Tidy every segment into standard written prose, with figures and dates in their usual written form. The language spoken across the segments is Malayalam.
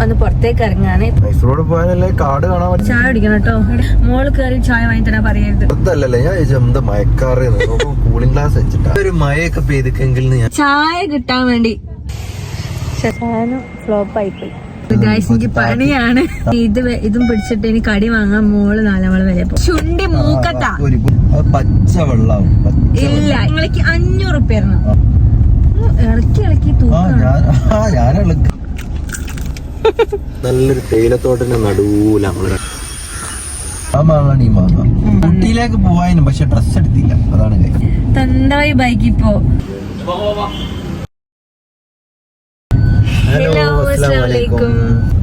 ഒന്ന് പുറത്തേക്ക് ഇറങ്ങാണ്. മൈസൂരോട് പോയാലല്ലേ കാട് കാണാൻ പറ്റും. ചായ കുടിക്കണം കേട്ടോ. മോള് കയറി ചായ വാങ്ങി തരാൻ പറയരുത്. അതല്ലല്ലേ ഞാൻ എന്താ മയക്കാറ് കൂളിംഗ് ഗ്ലാസ് വെച്ചിട്ടാ ഒരു മഴയൊക്കെ പെയ്തിക്കെങ്കിൽ ചായ കിട്ടാൻ വേണ്ടി ഫ്ലോപ്പ് ആയിപ്പോയി. എനിക്ക് പണിയാണ്. ഇതും പിടിച്ചിട്ട് ഇനി കടി വാങ്ങാൻ മോള് 4 മണി വരെ പോകും. ചുണ്ടി മൂക്കത്താ പച്ച വെള്ളം ഇല്ല. നിങ്ങൾക്ക് 500 റുപ്യ ഇളക്കി ഇളക്കി നല്ലൊരു തേയിലത്തോട്ടന്റെ നടുവില ആ മാങ്ങാണ് ഈ മാങ്ങ. ഊട്ടിയിലേക്ക് പോവാനും പക്ഷെ ഡ്രസ് എടുത്തില്ല. അതാണ് തണ്ടായി ബൈക്ക് ഇപ്പോ. ഹലോ അസ്സലാമലൈക്കും.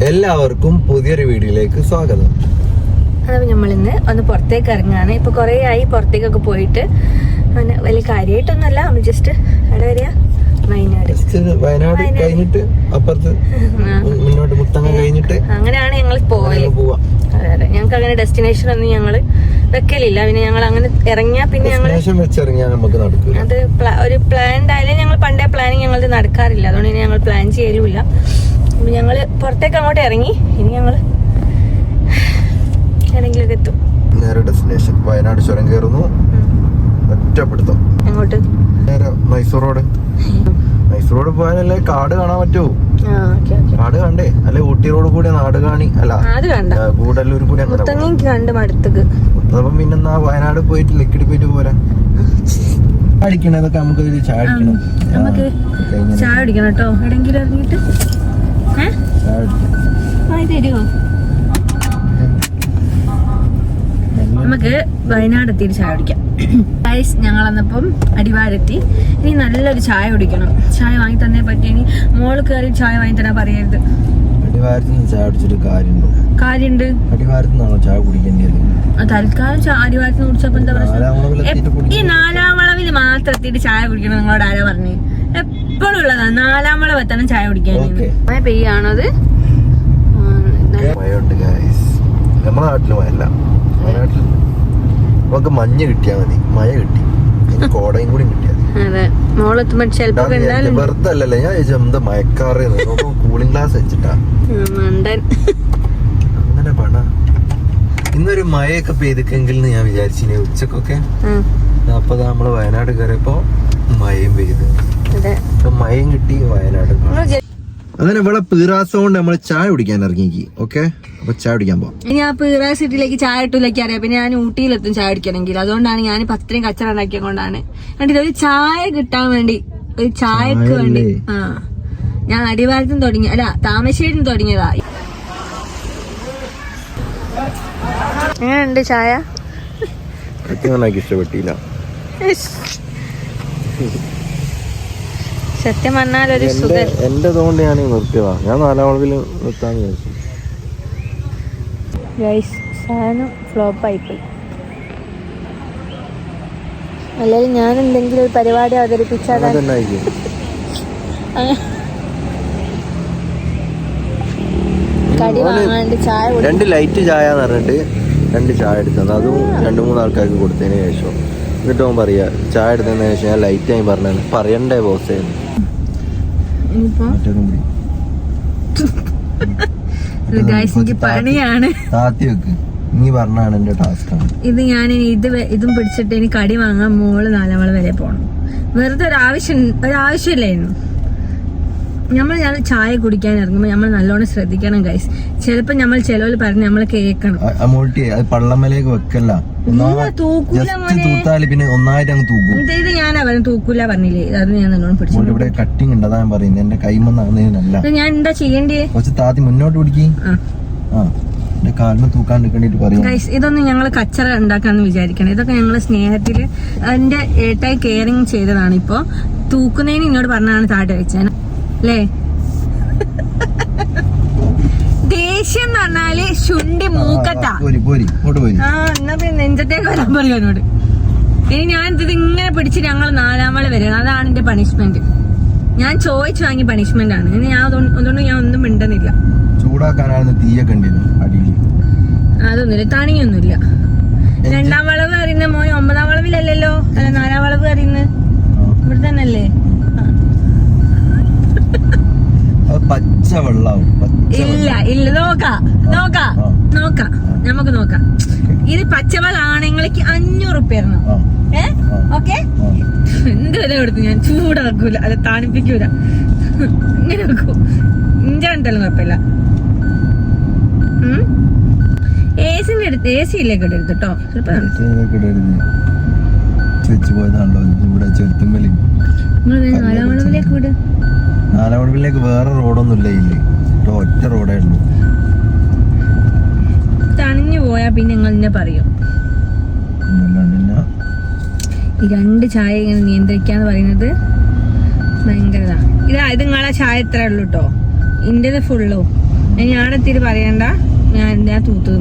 എല്ലാവർക്കും പുതിയൊരു വീഡിയോയിലേക്ക് സ്വാഗതം. അത് നമ്മളിന്ന് ഒന്ന് പുറത്തേക്ക് ഇറങ്ങാണ്. ഇപ്പൊ കൊറേ ആയി പുറത്തേക്കൊക്കെ പോയിട്ട്. അങ്ങനെ വലിയ കാര്യമായിട്ടൊന്നുമല്ല. നമ്മൾ ജസ്റ്റ് എവിടെ വരിക? വയനാട് കഴിഞ്ഞിട്ട് അപ്പുറത്ത് മുന്നോട്ട് മുത്തങ്ങ കഴിഞ്ഞിട്ട് അങ്ങനെയാണ് ഞങ്ങൾ പോവാ. അതെ അതെ, ഞങ്ങൾക്ക് അങ്ങനെ ഡെസ്റ്റിനേഷൻ ഒന്നും ഞങ്ങള് വെക്കലില്ല. പിന്നെ ഞങ്ങൾ അങ്ങനെ ഇറങ്ങിയാ പിന്നെ വെച്ചിറങ്ങിയാൽ നമുക്ക് നടക്കും. അത് ഒരു പ്ലാൻഡ് ആയാലും ഞങ്ങൾ പണ്ടേ പ്ലാനിങ് ഞങ്ങൾ നടക്കാറില്ല. അതുകൊണ്ട് ഞങ്ങൾ പ്ലാൻ ചെയ്യലുമില്ല. അപ്പൊ ഞങ്ങള് പുറത്തേക്ക് അങ്ങോട്ട് ഇറങ്ങി. ഇനി ഞങ്ങള് ഏതെങ്കിലും എത്തും. നേരെ ഡെസ്റ്റിനേഷൻ വയനാട് ചുരം കയറുന്നു. ഒറ്റപ്പെടുത്തും അങ്ങോട്ട് നേരെ മൈസൂർ റോഡ് പോയാലല്ലേ കാട് കാണാൻ പറ്റൂ. കാട് കണ്ടേ അല്ലെ? ഊട്ടി റോഡ് കൂടെ നാട് കാണി അല്ല ഗൂഡല്ലൂർ കൂടി അപ്പം പിന്നെ വയനാട് പോയിട്ട് ലക്കിടി പോയിട്ട് പോരാ. അടിക്കണതൊക്കെ നമുക്ക് ചായ അടിക്കണം. നമുക്ക് ചായ അടിക്കണം കേട്ടോ. എവിടെങ്കിലും ഇറങ്ങിയിട്ട് തരുമോ? നമുക്ക് വയനാട് എത്തിയിട്ട് ചായ കുടിക്കാം. ഞങ്ങൾ അന്നപ്പം അടിവാരെത്തി. ഇനി നല്ലൊരു ചായ കുടിക്കണം. ചായ വാങ്ങി തന്നേ പറ്റി. ഇനി മോള് കയറി ചായ വാങ്ങി തരാൻ പറയരുത്. കാര്യണ്ട് ചായ കുടിക്കേണ്ടത്. തൽക്കാലം അടിവാരത്തിന് കുടിച്ചപ്പോ എന്താ പ്രശ്നം? ഈ 4-ാം വളവിൽ മാത്രം എത്തിയിട്ട് ചായ കുടിക്കണം. നിങ്ങളോട് ആരാ പറഞ്ഞു? എപ്പോഴും ഉള്ളതാ 4-ാം വളവ് എത്തണം ചായ കുടിക്കാൻ. മഴ പെയ്യാണത്. നമ്മുടെ നാട്ടില് മഴല്ല. വയനാട്ടിൽ നമുക്ക് മഞ്ഞ് കിട്ടിയാ മതി. മഴ കിട്ടി, കോടയും കൂടി കിട്ടിയാൽ വെറുതെ അല്ലല്ലേ ഞാൻ എന്താ മയക്കാറ് കൂളിംഗ് ഗ്ലാസ് വെച്ചിട്ടാ അങ്ങനെ പണ. ഇന്നൊരു മഴയൊക്കെ പെയ്തിക്കെങ്കിൽ ഞാൻ വിചാരിച്ചിനെ ഉച്ചക്കൊക്കെ. അപ്പൊ നമ്മള് വയനാട് കയറിയപ്പോ മഴയും പെയ്ത്. മഴയും കിട്ടി വയനാട്. അങ്ങനെ ഇവിടെ പീറാസം കൊണ്ട് നമ്മള് ചായ കുടിക്കാൻ ഇറങ്ങിക്ക്. ഓക്കെ, അപ്പൊ ചായ കുടിക്കാൻ പോവാം. ഞാൻ പീറാ സിറ്റിയിലേക്ക് ചായ ഇട്ടിലേക്ക് അറിയാം. പിന്നെ ഞാൻ ഊട്ടിയിലെത്തും ചായ കുടിക്കണമെങ്കിൽ. അതുകൊണ്ടാണ് ഞാൻ അത്രയും കച്ചറ ഉണ്ടാക്കിയത് കൊണ്ടാണ്. കണ്ടില്ല, ഒരു ചായ കിട്ടാൻ വേണ്ടി, ഒരു ചായക്ക് വേണ്ടി ഞാൻ അടിവാരത്തും തുടങ്ങി. അല്ല, താമരശ്ശേരിയും തുടങ്ങിയതാ. എങ്ങനെയുണ്ട് ചായ? ഇഷ്ടപ്പെട്ടില്ല. സത്യം പറഞ്ഞാൽ ഒരു സുഖം. എന്റെ കൊണ്ട് ഞാൻ നിർത്തിയതാ. ഞാൻ 4-ാം വളവിൽ നിർത്താന്ന് വിചാരിച്ചു. സാധനം ഫ്ലോപ്പ് ആയിപ്പോയി. അല്ലെങ്കിൽ ഞാൻ എന്തെങ്കിലും ഒരു പരിപാടി അവതരിപ്പിച്ചാൽ കടി വാങ്ങാണ്ട് ചായ 2 ലൈറ്റ് ചായ എന്ന് പറഞ്ഞിട്ട് 2 ചായ എടുത്തത്. അതും 2-3 ആൾക്കാർക്ക് കൊടുത്തതിന് ശേഷം എന്നിട്ട് അവൻ പറയാ ചായ എടുത്തതിന് ശേഷം ഞാൻ ലൈറ്റ് ആയി പറഞ്ഞത് പറയണ്ടേ ബോസേ. പണിയാണ്. നീ പറഞ്ഞാണ് എന്റെ ടാസ്ക്. ഇത് ഞാൻ ഇതും പിടിച്ചിട്ട് ഇനി കടി വാങ്ങാൻ മോള് 4-ാം വളവ് വരെ പോണം. വെറുതെ ഒരാവശ്യമില്ലായിരുന്നു. നമ്മൾ ചായ കുടിക്കാൻ ഇറങ്ങുമ്പോൾ നമ്മൾ നല്ലോണം ശ്രദ്ധിക്കണം ഗൈസ്. ചിലപ്പോ നമ്മൾ ചിലവര് പറഞ്ഞ് നമ്മൾ കേൾക്കണം. പള്ളമലേക്ക് വെക്കല്ല, തൂത്താല് പിന്നെ ഒന്നായിട്ട് അങ്ങ് തൂക്കും. ഇത് ഞാനാ പറഞ്ഞു തൂക്കൂല പറഞ്ഞില്ലേ? അത് ഞാൻ നല്ലോണം പിടിച്ചു. ഇവിടെ കട്ടിങ് ഉണ്ട്, അതാ ഞാൻ പറയുന്നത്. എന്റെ കൈമന്നല്ല. ഞാൻ എന്താ ചെയ്യേണ്ടേ? കുറച്ച് താത്തി മുന്നോട്ട് പിടിക്കും. കാലിന് തൂക്കാണ്ടിരിക്കേണ്ടിട്ട് പറയും. ഇതൊന്നും ഞങ്ങൾ കച്ചറ ഉണ്ടാക്കാന്ന് വിചാരിക്കണം. ഇതൊക്കെ ഞങ്ങള് സ്നേഹത്തില് എന്റെ ഏട്ടായി കെയറിങ് ചെയ്തതാണ്. ഇപ്പൊ തൂക്കുന്നതിന് ഇങ്ങോട്ട് പറഞ്ഞാണ് താഴെ വെച്ചാൽ അല്ലേ? ദേഷ്യം എന്ന് പറഞ്ഞാല് ശുണ്ടി മൂക്കത്താ. എന്നാ പിന്നെ നെഞ്ചത്തേക്ക് വരാൻ പറയും എന്നോട്. ഇനി ഞാൻ ഇത് ഇങ്ങനെ പിടിച്ച് ഞങ്ങൾ 4-ാം വള വരണം. അതാണ് എന്റെ പണിഷ്മെന്റ്. ഞാൻ ചോദിച്ചു വാങ്ങിയ പണിഷ്മെന്റ് ആണ്. ഇനി ഞാൻ അതുകൊണ്ട് ഞാൻ ഒന്നും മിണ്ടുന്നില്ല. ചൂടാക്കാനാണ് തീയൊക്കെ അതൊന്നുമില്ല, തണിയൊന്നുമില്ല. 2-ാം വളവ് അറിയുന്ന മോൻ 9-ാം വളവിലല്ലല്ലോ. അല്ല, 4-ാം വളവ് അറിയുന്നത് ഇവിടെ തന്നെ അല്ലേ? പച്ച വെള്ളാവും. ഇല്ല ഇല്ല, നോക്കാം നമുക്ക് നോക്കാം. ഇത് പച്ചവെള്ളാണെങ്കിൽ 500 റുപ്യ ഓക്കെ. എന്ത് വില കൊടുത്തു ഞാൻ ചൂടാക്കൂല, അത് തണുപ്പിക്കൂല, ഇങ്ങനെ വെക്കും. ഇഞ്ചാണെന്തായാലും കുഴപ്പമില്ല. AC ഇല്ലേക്ക് ഇടരുത് കേട്ടോ. നാലാമളവിലേക്ക് വിട്. നാലാമളവിലേക്ക് വേറെ റോഡൊന്നും ഇല്ല, ഇല്ലേ ഒറ്റ റോഡേ ഉള്ളൂ. തണിഞ്ഞു പോയാ പിന്നെ നിങ്ങൾ തന്നെ പറയും. ഈ 2 ചായ ഇങ്ങനെ നിയന്ത്രിക്കാന്ന് പറയുന്നത് ഭയങ്കര ഇത് നിങ്ങളെ ചായ എത്ര ഉള്ളു കേട്ടോ. ഇന്റത് ഫുള്ളോ ഞാനെത്തിരി പറയണ്ട, ഞാൻ തൂത്ത്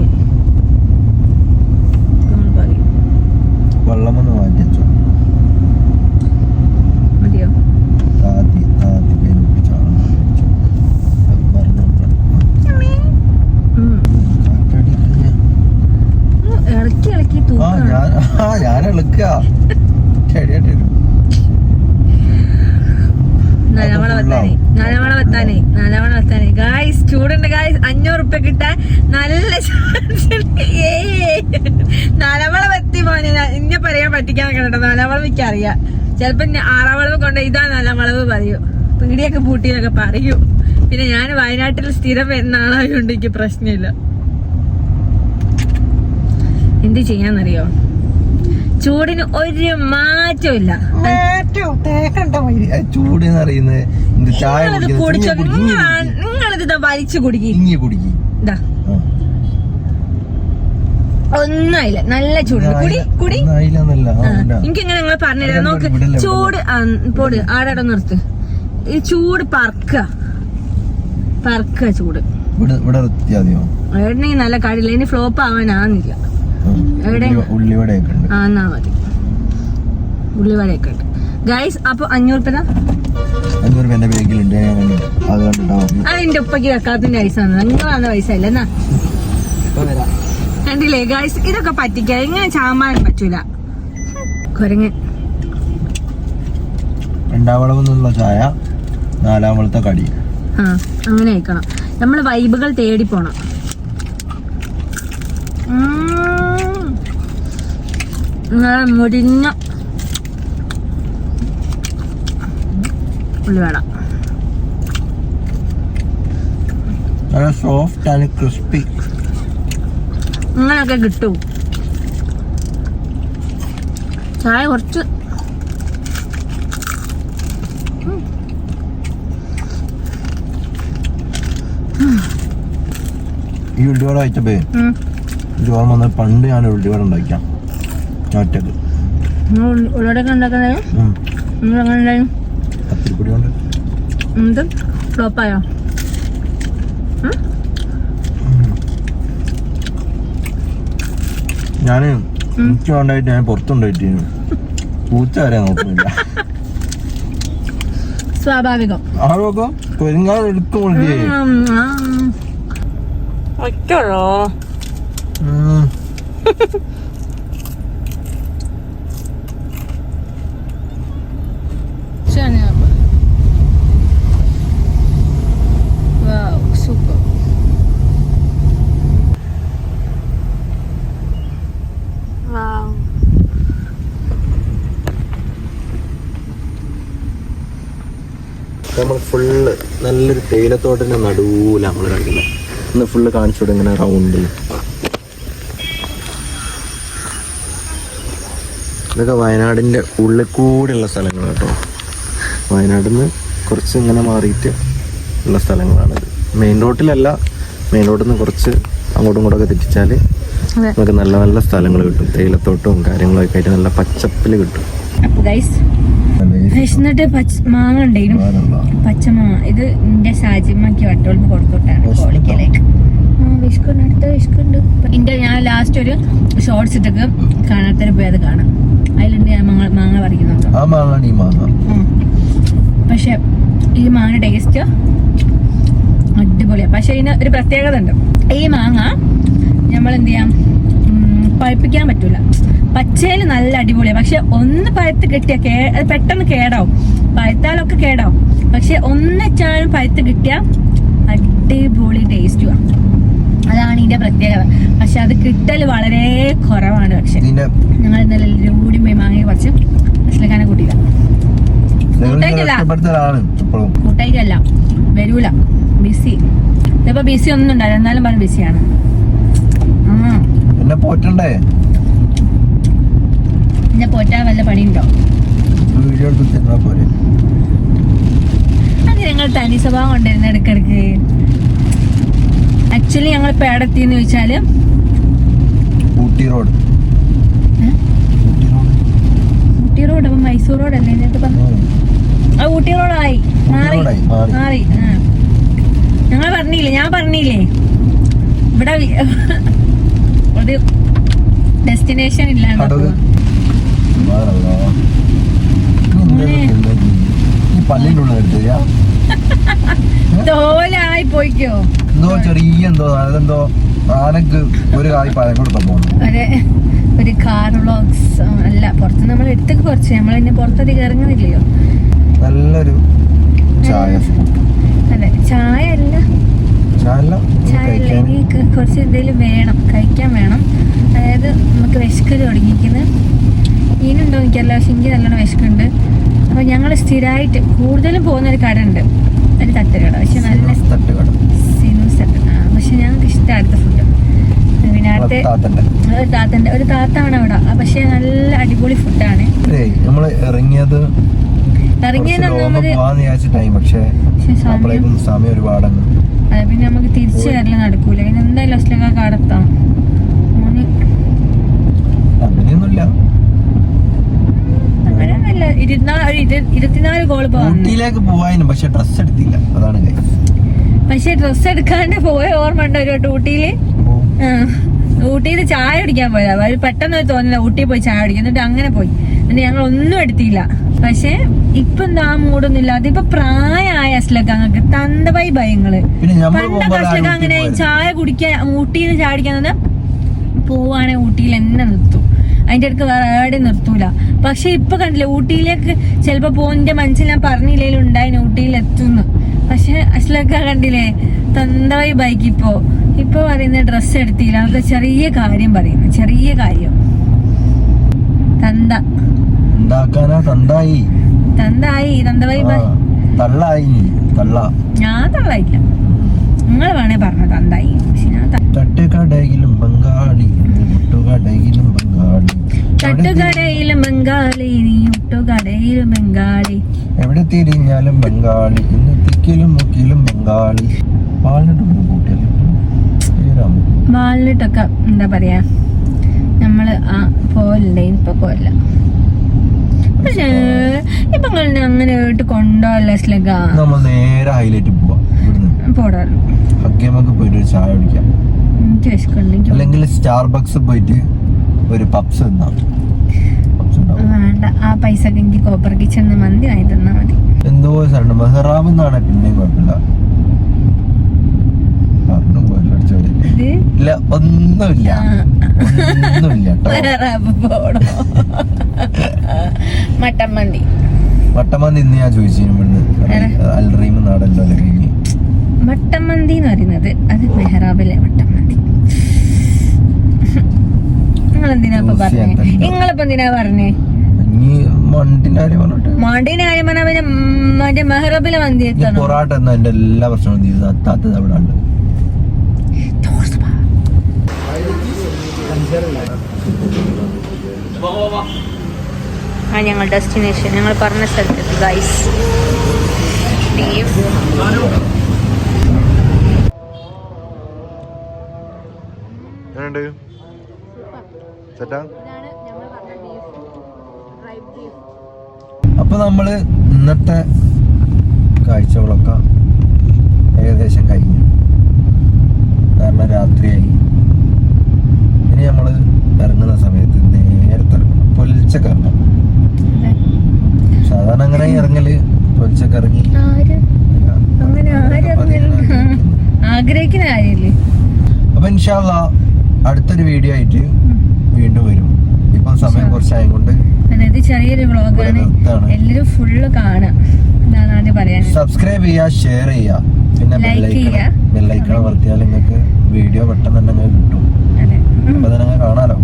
പറയും. വെള്ളമൊന്ന് മാറ്റിച്ചോ മതിയോ? ഇളക്കി ഞാൻ ഇളക്കുക. നാലാമള വെത്താനേ ഗായ്സ്, ചൂടുണ്ട് ഗായ്സ്. 500 റുപ്യ കിട്ടാൻ നല്ല നാലാമള വെത്തി പോനെ ഇന്നെ പറയാൻ പറ്റിക്കാൻ കേട്ടോ. നാലാമളവ് എനിക്ക് അറിയാം. ചിലപ്പോ 6ാം വളവ് കൊണ്ട് ഇതാ 4ാം വളവ് പറയൂ, പീടിയൊക്കെ പൂട്ടിയെന്നൊക്കെ പറയൂ. പിന്നെ ഞാൻ വയനാട്ടിൽ സ്ഥിരം വരുന്ന ആളായതുകൊണ്ട് എനിക്ക് പ്രശ്നമില്ല. എന്ത് ചെയ്യാന്നറിയോ, ചൂടിന് ഒരു മാറ്റമില്ല. നിങ്ങളിത് വലിച്ചു കുടിക്കും. ഒന്നുമില്ല, നല്ല ചൂട്. കുടി എനിക്കിങ്ങനെ നിങ്ങൾ പറഞ്ഞില്ല. നോക്ക് ചൂട് പോട് ആടെ നിർത്ത്. ഈ ചൂട് പറക്ക ചൂട് എവിടെയെങ്കിൽ നല്ല കാടില്ല. ഇനി ഫ്ലോപ്പ് ആവാനാന്നില്ല. എന്നാ മതി, ഉള്ളിവടയൊക്കെ ഉണ്ട് ഗൈസ്. അപ്പൊ 500 അതിന്റെ ഉപ്പയ്ക്ക് വെക്കാത്തിന്റെ പൈസ നിങ്ങളാണ് പൈസ ഇല്ല എന്നാ കണ്ടില്ലേ ഗൈസ്. ഇതൊക്കെ പറ്റിക്ക, ഇങ്ങനെ ചാമ്പാൻ പറ്റൂല. കുരങ്ങൻ 2ാം വളവെന്നുള്ള ചായ, 4ാം വളത്തെ കടി. അങ്ങനെ കഴിക്കണം. നമ്മള് വൈബുകൾ തേടി പോണം. മുരിഞ്ഞ ഉള്ളിവട നല്ല സോഫ്റ്റ് ആൻഡ് ക്രിസ്പി. അങ്ങനെയൊക്കെ കിട്ടും. ചായ കുറച്ച് ഈ ഉള്ളിവട കഴിച്ചപ്പോ ജോർ വന്ന പണ്ട് ഞാൻ ഉള്ളിവട ഉണ്ടാക്കിയാം ഒറ്റക്ക്. ഉള്ളിവടൊക്കെ ഉണ്ടാക്കുന്നത് പത്തിരിപ്പൊടി കൊണ്ട്. എന്ത് ഫ്ലോപ്പായോ? ഞാന് എനിക്ക് വേണ്ടായിട്ട് ഞാൻ പുറത്തുണ്ടായിട്ട് പൂച്ച വരെ നോക്കുന്നില്ല. സ്വാഭാവികം. ആരോഗ്യം പെരുങ്ങാൻ എടുക്കുമ്പോഴേ ഒറ്റോളോ super. Wow. നമ്മൾ ഫുള്ള് നല്ലൊരു തേയിലത്തോട്ടത്തിന്റെ നടുവില നമ്മള് കണ്ടില്ല. ഇന്ന് ഫുള്ള് കാണിച്ചോട് ഇങ്ങനെ റൗണ്ട്. ഇതൊക്കെ വയനാടിന്റെ ഉള്ളിൽ കൂടെയുള്ള സ്ഥലങ്ങളാണ് കേട്ടോ. വയനാട്ടിൽ നിന്ന് കുറച്ച് ഇങ്ങനെ മാറിയിട്ട് ഉള്ള സ്ഥലങ്ങളാണിത്. മെയിൻ റോഡിലല്ല, മെയിൻ റോഡിൽ നിന്ന് കുറച്ച് അങ്ങോട്ടും ഇങ്ങോട്ടൊക്കെ തെറ്റിച്ചാൽ നമുക്ക് നല്ല നല്ല സ്ഥലങ്ങൾ കിട്ടും. തേയിലത്തോട്ടവും കാര്യങ്ങളൊക്കെ ആയിട്ട് നല്ല പച്ചപ്പിൽ കിട്ടും. എന്നിട്ട് മാങ്ങ ഉണ്ടായിരുന്നു, പച്ചമാങ്ങ. ഇത് എന്റെ ഷാജിമ്മക്ക് വട്ടോളിന് കൊടുത്തോട്ടാണ് കോളിക്കലേക്ക്. വിഷ്കുണ്ട് എന്റെ. ഞാൻ ലാസ്റ്റ് ഒരു ഷോർട്സ് ഇട്ടൊക്കെ കാണാത്തൊരു പോയത് കാണാം. അതിലുണ്ട് ഞാൻ മാങ്ങ പറിക്കുന്നുണ്ട്. പക്ഷെ ഈ മാങ്ങ ടേസ്റ്റ് അടിപൊളിയാണ്. പക്ഷെ ഇതിന് ഒരു പ്രത്യേകത ഉണ്ട്. ഈ മാങ്ങ നമ്മൾ എന്ത് ചെയ്യാം, പഴുപ്പിക്കാൻ പറ്റൂല. പച്ചയിൽ നല്ല അടിപൊളിയാണ്. പക്ഷെ ഒന്ന് പഴുത്ത് കിട്ടിയ പെട്ടെന്ന് കേടാവും. പഴുത്താലൊക്കെ കേടാവും. പക്ഷെ ഒന്നിച്ചാലും പഴുത്ത് കിട്ടിയ അടിപൊളി ടേസ്റ്റുവാ. അതാണ് ഇതിന്റെ പ്രത്യേകത. പക്ഷെ അത് കിട്ടൽ വളരെ കുറവാണ്. പക്ഷെ ഞങ്ങൾ ഇന്നലെ എല്ലാവരും കൂടി പോയി മാങ്ങ കുറച്ച് അശ്ലക്കാനെ കൂട്ടിയില്ല. കൂട്ടായിട്ടല്ല, വരൂല, ബിസി. ഇതിപ്പോ ബിസി ഒന്നും ഉണ്ടാവില്ല, എന്നാലും പറഞ്ഞ ബിസിയാണ്. എന്നെ പോറ്റാൻ വല്ല പണിയുണ്ടോ? അത് ഞങ്ങൾ തനി സ്വഭാവം കൊണ്ടിരുന്ന ഇടക്കിടക്ക്. ആക്ച്വലി ഞങ്ങൾ ഇപ്പൊ എവിടെത്തിന്ന് ചോദിച്ചാല് ഊട്ടി റോഡ്. അപ്പൊ മൈസൂർ റോഡല്ലേ ഇതിനകത്ത് പറഞ്ഞു? ആ ഊട്ടി റോഡായി മാറി. ഞങ്ങൾ പറഞ്ഞില്ലേ, ഞാൻ പറഞ്ഞില്ലേ ഇവിടെ ഒരു ഡെസ്റ്റിനേഷൻ ഇല്ലാണ്ട് തോലായി പോയിക്കോ. ചെറിയ ആനക്ക് ഒരു കായ് പഴം കൊടുത്താ പോകണം. അതെ, ഒരു കാർ വ്ളോഗ്സ് അല്ല, പുറത്ത് നമ്മൾ എടുത്തേക്ക് കുറച്ച്, നമ്മൾ പിന്നെ പുറത്തധികം ഇറങ്ങുന്നില്ലയോ. നല്ലൊരു ചായ. അതെ, ചായ അല്ല എനിക്ക് കുറച്ച് എന്തെങ്കിലും വേണം, കഴിക്കാൻ വേണം. അതായത് നമുക്ക് വിശക്കല് തുടങ്ങിയിരിക്കുന്നത്. ഈനുണ്ടോ എനിക്കല്ല, പക്ഷെ എനിക്ക് നല്ലോണം വിശക്കുന്നുണ്ട്. അപ്പൊ ഞങ്ങൾ സ്ഥിരമായിട്ട് കൂടുതലും പോകുന്നൊരു കട ഉണ്ട്, ഒരു തട്ടുകട. പക്ഷെ നല്ല സിനൂസ് തട്ട്. പക്ഷെ ഞങ്ങൾക്ക് ഇഷ്ടം അടുത്ത ഫുഡ്. പിന്നെ അടുത്ത ഒരു താത്താണ് അവിടെ. പക്ഷെ നല്ല അടിപൊളി ഫുഡാണ്. നമ്മള് ഇറങ്ങിയത് സമയം ഒരുപാടാണ്. അതെ, പിന്നെ നമുക്ക് തിരിച്ചു വരല് നടക്കൂല. പിന്നെ എന്തായാലും അസ്ലക്ക കടത്താം. അങ്ങനെയൊന്നുമില്ല, അങ്ങനെയൊന്നുമില്ല. 24 കോള് പോവാനും. പക്ഷെ ഡ്രസ് എടുത്തില്ല, അതാണ്. പക്ഷെ ഡ്രസ് എടുക്കാണ്ട് പോയ ഓർമ്മ ഉണ്ടോ ഒരു വട്ടം ഊട്ടിയില്? ഊട്ടിയിൽ ചായ കുടിക്കാൻ പോയതാ. അവര് പെട്ടെന്ന് തോന്നില്ല ഊട്ടി പോയി ചായ കുടിക്കാൻ. എന്നിട്ട് അങ്ങനെ പോയി. എന്നിട്ട് ഞങ്ങൾ ഒന്നും എടുത്തില്ല. പക്ഷെ ഇപ്പൊ എന്താ മൂടൊന്നും ഇല്ല. അതിപ്പോ പ്രായമായ അസ്ലക്കാങ്ങൾക്ക് തന്തബൈ ഭയങ്ങള്. പണ്ടൊക്കെ അസ്ലക്ക അങ്ങനെ ചായ കുടിക്കാൻ ഊട്ടിയിൽ ചായ കുടിക്കാൻ പോവാണെ ഊട്ടിയിൽ എന്നെ നിർത്തും. അതിന്റെ അടുത്ത് വേറെ എവിടെയും നിർത്തൂല. പക്ഷെ ഇപ്പൊ കണ്ടില്ലേ, ഊട്ടിയിലേക്ക് ചിലപ്പോ പോകുന്നതിന്റെ മനസ്സിൽ ഞാൻ പറഞ്ഞില്ലേലും ഉണ്ടായിന് ഊട്ടിയിൽ എത്തുന്നു. പക്ഷെ അസ്ലക്ക കണ്ടില്ലേ തന്തബൈ ബൈക്ക്. ഇപ്പൊ പറയുന്ന ഡ്രസ്സ് എടുത്തില്ല. നമുക്ക് ചെറിയ കാര്യം പറയുന്നു, ചെറിയ കാര്യം. തന്തബൈ ഞാൻ തള്ളായില്ല. നിങ്ങൾ വേണേ പറഞ്ഞ തന്തായി. പക്ഷെ ഞാൻ തട്ടുകടയിലും ബംഗാളി, നീ ഒട്ടുകടയിലും ബംഗാളി, എവിടെ തിരിഞ്ഞാലും ബംഗാളി, ഇന്ന് തിക്കിലും മുക്കിലും ബംഗാളി. വാളിട്ടൊക്കെ എന്താ പറയാ, നമ്മള് പോലല്ലേ, ഇപ്പൊ പോല. പക്ഷേ ഇപ്പൊ അങ്ങനെ കേട്ട് കൊണ്ടോല്ല. നമ്മൾ നേരെ ഹൈലൈറ്റ് പോടാറ് പോയിട്ട് ഒരു ചായ കുടിക്കാം. എനിക്ക് വിശക്കുണ്ട്. അല്ലെങ്കിൽ സ്റ്റാർബക്സ് പോയിട്ട് ഒരു പപ്സ് വേണ്ട, ആ പൈസ എനിക്ക് കോപ്പർ കിച്ചണിന് മന്തി വാങ്ങി തന്നാ മതി. എന്തോ സാറുണ്ട് മെഹ്റാബ് എന്നാണ്. പിന്നെയും കുഴപ്പമില്ല. ഇല്ല, ഒന്നുമില്ല. മട്ടൻ മന്തി ഇന്ന് ഞാൻ ചോദിച്ചു. അൽറീം നാടല്ലോ കഴിഞ്ഞ് മട്ടൻ മന്തി എന്ന് പറയുന്നത് അത് മെഹ്റാബിലെ മട്ടൻ മന്തി. നിങ്ങളെന്തിനാ പറഞ്ഞേ? നിങ്ങളിപ്പോ എന്തിനാ പറഞ്ഞേ? മാണ്ടിന്റെ കാര്യം പറഞ്ഞാൽ പിന്നെ മറ്റേ മെഹ്റാബിലെ മന്തി എത്തണം. പൊറാട്ട എന്റെ എല്ലാ പ്രശ്നവും അവിടെ ഉണ്ട്. ഞങ്ങൾ ഡെസ്റ്റിനേഷൻ, ഞങ്ങൾ പറഞ്ഞ സ്ഥലത്തെത്തി ഗൈസ്. അപ്പൊ നമ്മള് ഇന്നത്തെ കാഴ്ചകളൊക്കെ ഏകദേശം കഴിഞ്ഞു. കാരണം രാത്രിയായി. ഇനി നമ്മള് ഇറങ്ങുന്ന സമയത്ത് നേരത്തെ ഇറങ്ങണം, പൊലിച്ചൊക്കെ ഇറങ്ങണം. സാധാരണ അങ്ങനെ ഇറങ്ങല് പൊലിച്ചൊക്കെ ഇറങ്ങി. ആഗ്രഹിക്കുന്ന കാര്യല്ലേ. അപ്പൊ ഇൻഷാ അല്ലാഹ് അടുത്തൊരു വീഡിയോ ആയിട്ട് വീണ്ടും വരും. ഇപ്പൊ സമയം കുറച്ചായത് കൊണ്ട് ചെറിയൊരു വ്ളോഗാണ്. എല്ലാരും ഫുള്ള് കാണാം. എന്നാണ് ആദ്യം പറയാൻ. സബ്സ്ക്രൈബ് ചെയ്യുക, ഷെയർ ചെയ്യുക, പിന്നെ ബെല്ലൈക്കൺ അമർത്തിയാൽ നിങ്ങൾക്ക് വീഡിയോ പെട്ടെന്ന് തന്നെ നിങ്ങൾക്ക് കിട്ടും. അപ്പൊ തന്നെ കാണാലോ.